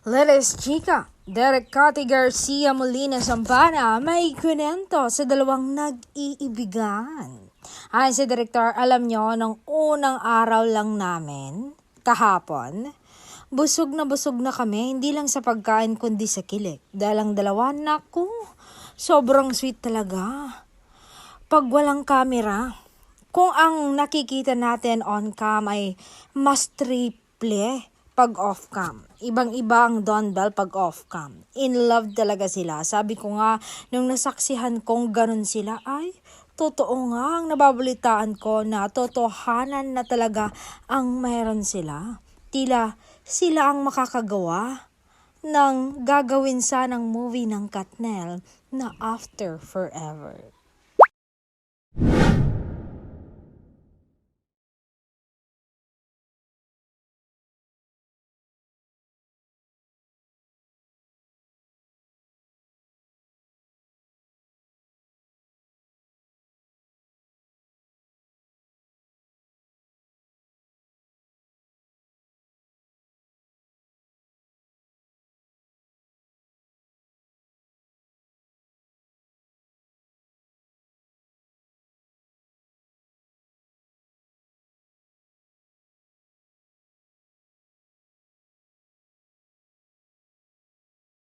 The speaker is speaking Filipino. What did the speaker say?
Let's chika! Derek Cathy Garcia Molina Sambana may kwento sa dalawang nag-iibigan. Ayon sa direktor, alam nyo, nung unang araw lang namin, kahapon, busog na kami, hindi lang sa pagkain kundi sa kilig. Dahil ang dalawa, naku, sobrang sweet talaga. Pag walang camera, kung ang nakikita natin on cam ay mas triple pag off-cam. Ibang-iba ang Don Bell pag off-cam. In love talaga sila. Sabi ko nga, nung nasaksihan kong ganun sila, ay, totoo nga ang nababalitaan ko na totohanan na talaga ang mayroon sila. Tila sila ang makakagawa ng gagawin sanang movie ng Katnel na After Forever.